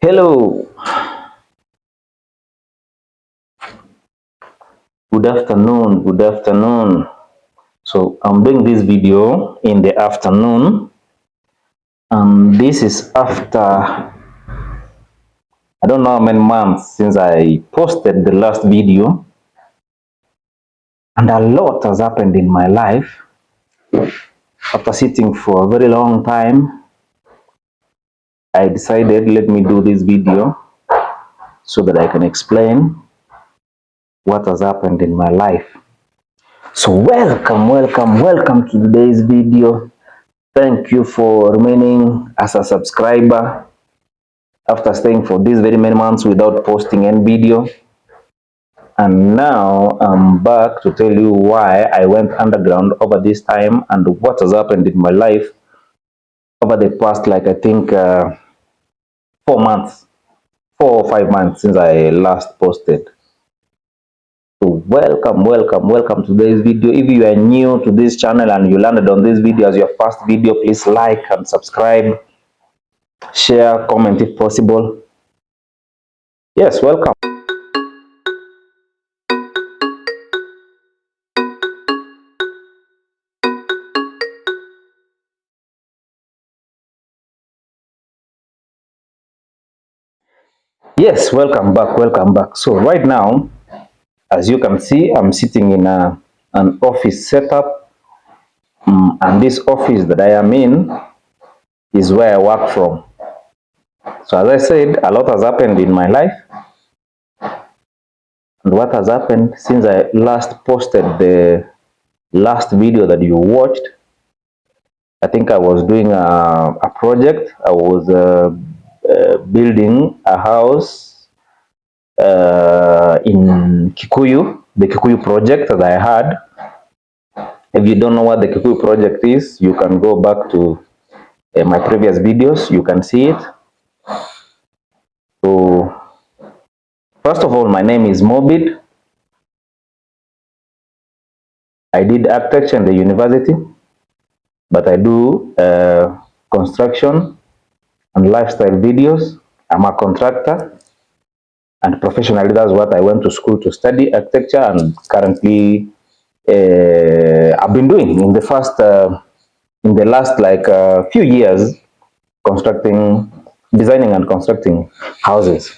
Hello, good afternoon, good afternoon. So I'm doing this video in the afternoon, and this is after I don't know how many months since I posted the last video, and a lot has happened in my life. After sitting for a very long time, I decided let me do this video so that I can explain what has happened in my life. So welcome to today's video. Thank you for remaining as a subscriber after staying for these very many months without posting any video. And now I'm back to tell you why I went underground over this time and what has happened in my life over the past, like I think, 4 months, 4 or 5 months since I last posted. So welcome to today's video. If you are new to this channel and you landed on this video as your first video, please like and subscribe, share, comment if possible. Yes, welcome. Yes, welcome back. So right now, as you can see, I'm sitting in an office setup, and this office that I am in is where I work from. So as I said, a lot has happened in my life, and what has happened since I last posted the last video that you watched, I think I was doing a project. I was building a house in Kikuyu, the Kikuyu project that I had. If you don't know what the Kikuyu project is, you can go back to my previous videos. You can see it. So, first of all, my name is Mobbid. I did architecture in the university, but I do construction and lifestyle videos. I'm a contractor, and professionally, that's what I went to school to study architecture, and currently I've been doing in the last like few years, designing and constructing houses.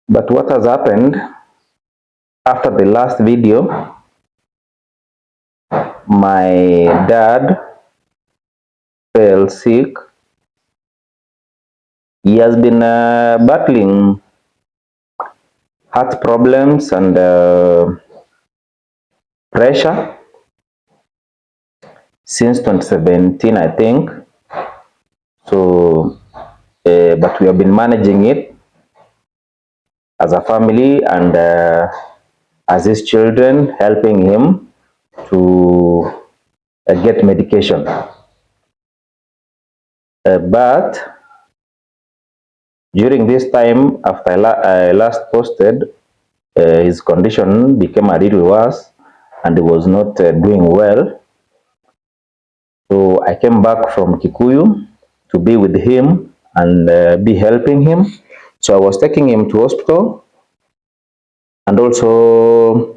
But what has happened after the last video, my dad fell sick. He has been battling heart problems and pressure since 2017, I think. So, but we have been managing it as a family and as his children, helping him to get medication. But during this time, after I last posted, his condition became a little worse and he was not doing well. So I came back from Kikuyu to be with him and be helping him. So I was taking him to hospital and also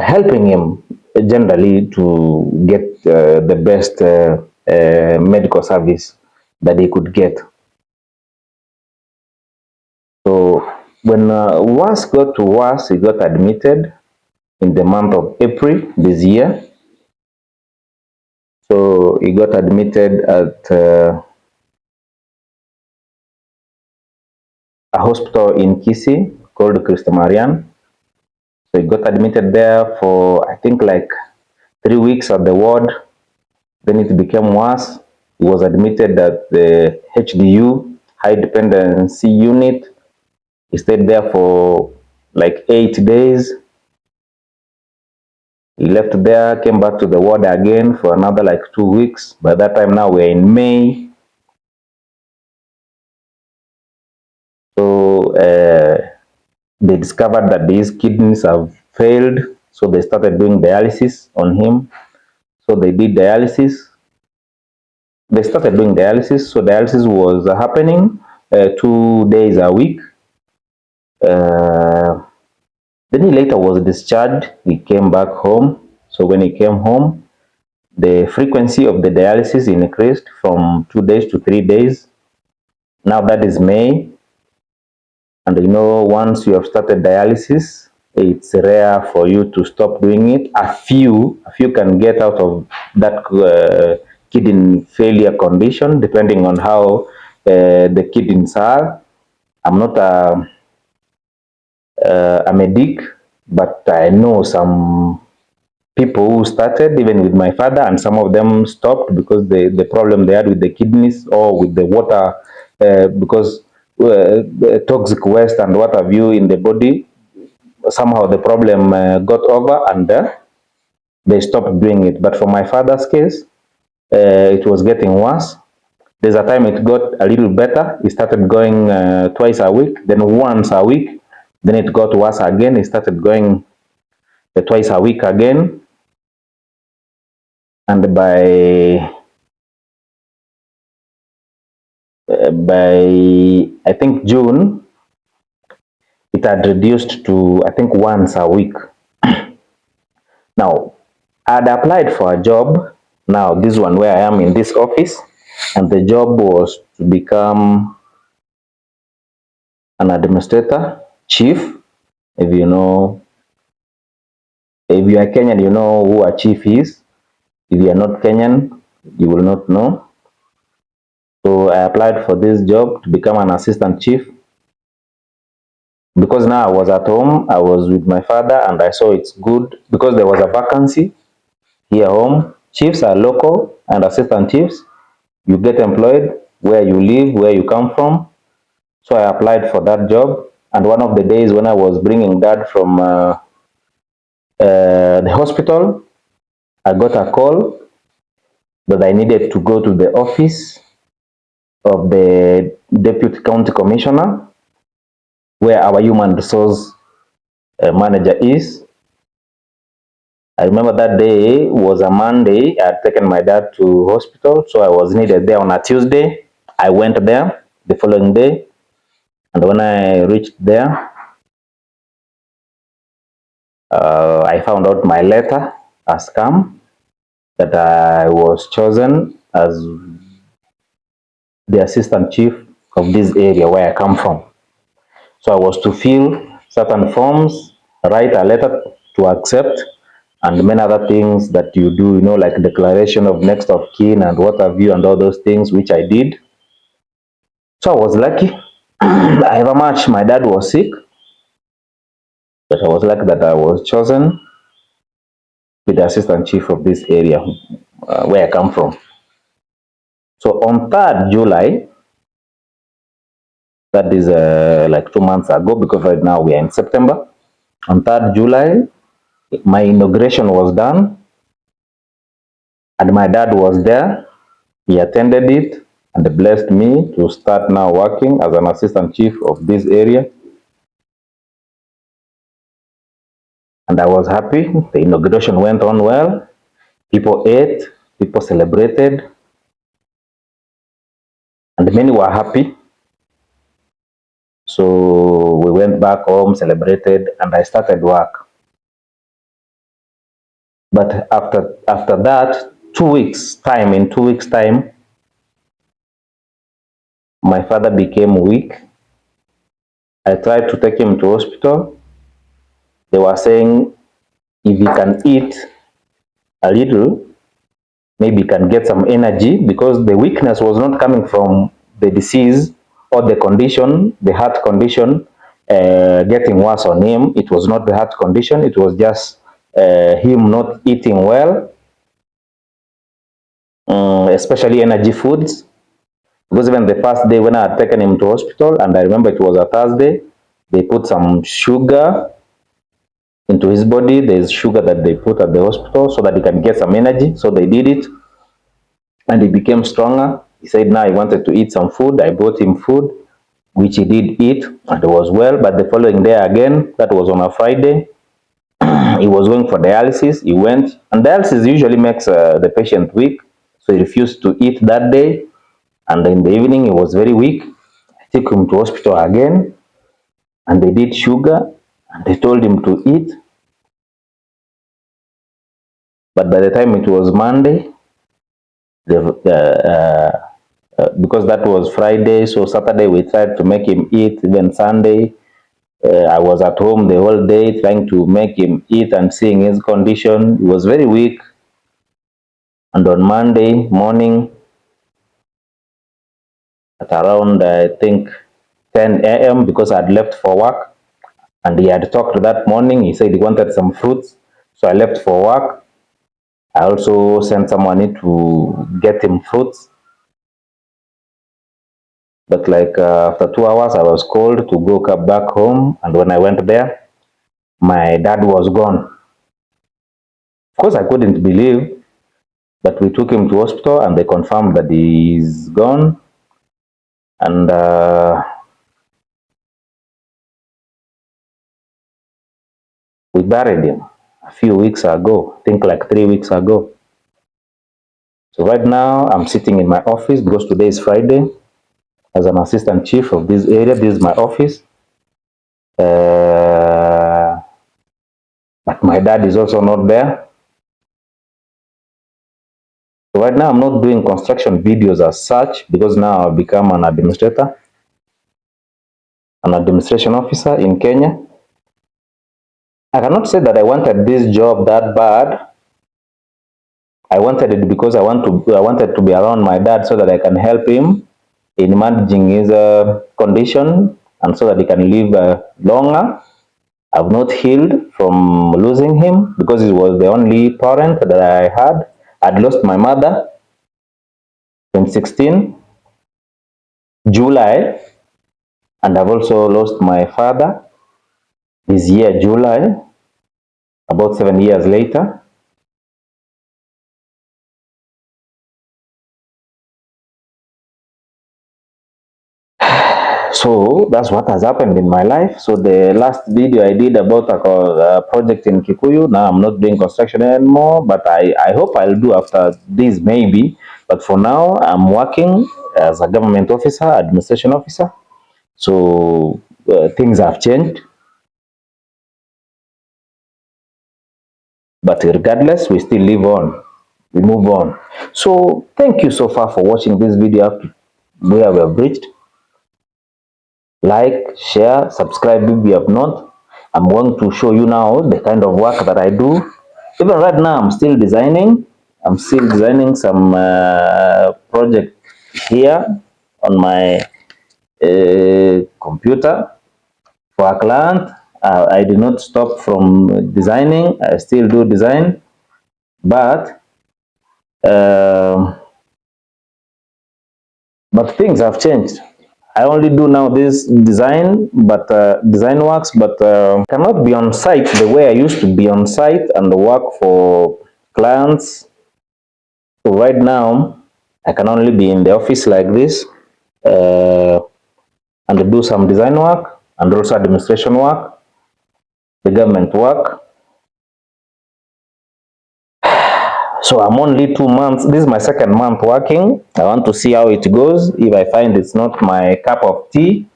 helping him generally to get the best medical service that he could get. So when worse got to worse, he got admitted in the month of April this year. So he got admitted at a hospital in Kisi called Christo Marian. So he got admitted there for I think like 3 weeks at the ward. Then it became worse. He was admitted at the HDU, high dependency unit. He stayed there for like 8 days. He left there, came back to the ward again for another like 2 weeks. By that time now we're in May. So they discovered that these kidneys have failed So they started doing dialysis on him. So they did dialysis. They started doing dialysis. So dialysis was happening 2 days a week. Uh, then he later was discharged. He came back home. So when he came home, the frequency of the dialysis increased from 2 days to 3 days. Now that is May. And once you have started dialysis, it's rare for you to stop doing it. A few can get out of that kidney failure condition, depending on how the kidneys are. I'm not a medic, but I know some people who started even with my father, and some of them stopped because the problem they had with the kidneys or with the water, because the toxic waste and what have you in the body, somehow the problem got over, and they stopped doing it. But for my father's case, it was getting worse. There's a time it got a little better. He started going twice a week, then once a week. Then it got worse again. He started going twice a week again. And by I think June, it had reduced to I think once a week. Now, I'd applied for a job. Now, this one where I am in this office, and the job was to become an administrator, chief. If you know, if you are Kenyan, you know who a chief is. If you are not Kenyan, you will not know. So I applied for this job to become an assistant chief. Because now I was at home, I was with my father, and I saw it's good because there was a vacancy here home. Chiefs are local, and assistant chiefs, you get employed where you live, where you come from. So I applied for that job. And one of the days when I was bringing dad from the hospital, I got a call that I needed to go to the office of the deputy county commissioner, where our human resource manager is. I remember that day was a Monday. I had taken my dad to hospital, so I was needed there on a Tuesday. I went there the following day, and when I reached there, I found out my letter has come, that I was chosen as the assistant chief of this area where I come from. So I was to fill certain forms, write a letter to accept, and many other things that you do, like declaration of next of kin and what have you, and all those things, which I did. So I was lucky. I have a match. My dad was sick, but I was lucky that I was chosen to be the assistant chief of this area where I come from. So on 3rd July, that is like 2 months ago, because right now we are in September. On 3rd July, my inauguration was done, and my dad was there. He attended it and blessed me to start now working as an assistant chief of this area. And I was happy. The inauguration went on well. People ate, people celebrated, and many were happy. So we went back home, celebrated, and I started work. But after that, 2 weeks time, in 2 weeks time, my father became weak. I tried to take him to hospital. They were saying if he can eat a little, maybe he can get some energy, because the weakness was not coming from the disease or the condition, the heart condition getting worse on him. It was not the heart condition, it was just him not eating well, especially energy foods. Because even the first day when I had taken him to hospital, and I remember it was a Thursday, they put some sugar into his body. There's sugar that they put at the hospital so that he can get some energy. So they did it, and he became stronger. He said now he wanted to eat some food. I brought him food, which he did eat, and it was well. But the following day again, that was on a Friday, He was going for dialysis. He went, and dialysis usually makes the patient weak, so he refused to eat that day. And in the evening, he was very weak. I took him to hospital again, and they did sugar, and they told him to eat. But by the time it was Monday, because that was Friday, so Saturday we tried to make him eat. Even Sunday, I was at home the whole day trying to make him eat and seeing his condition. He was very weak. And on Monday morning, at around I think 10 a.m., because I had left for work, and he had talked that morning, he said he wanted some fruits. So I left for work. I also sent someone to get him fruits. But like after 2 hours, I was called to go back home. And when I went there, my dad was gone. Of course, I couldn't believe, but we took him to hospital and they confirmed that he's gone. And we buried him a few weeks ago, I think like 3 weeks ago. So right now, I'm sitting in my office because today is Friday. As an assistant chief of this area, this is my office. But my dad is also not there. So right now, I'm not doing construction videos as such because now I've become an administrator, an administration officer in Kenya. I cannot say that I wanted this job that bad. I wanted it because I wanted to be around my dad so that I can help him in managing his condition and so that he can live longer. I've not healed from losing him because he was the only parent that I had. I'd lost my mother in 16 July, and I've also lost my father this year, July, about 7 years later. So that's what has happened in my life. So the last video I did about a project in Kikuyu, now I'm not doing construction anymore, but I hope I'll do after this maybe. But for now, I'm working as a government officer, administration officer. So things have changed. But regardless, we still live on. We move on. So thank you so far for watching this video up to where we have reached. Like, share, subscribe if you have not. I'm going to show you now the kind of work that I do. Even right now, I'm still designing. I'm still designing some project here on my computer for a client. I did not stop from designing. I still do design, but uh, things have changed. I only do now this design, but design works, but cannot be on site the way I used to be on site and work for clients. So right now, I can only be in the office like this uh, and do some design work and also administration work, the government work. So I'm only 2 months. This is my second month working. I want to see how it goes. If I find it's not my cup of tea,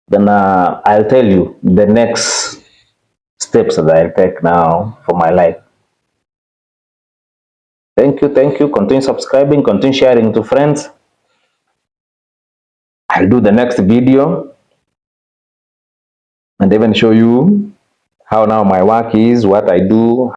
then I'll tell you the next steps that I'll take now for my life. Thank you, thank you. Continue subscribing, continue sharing to friends. I'll do the next video and even show you how now my work is, what I do,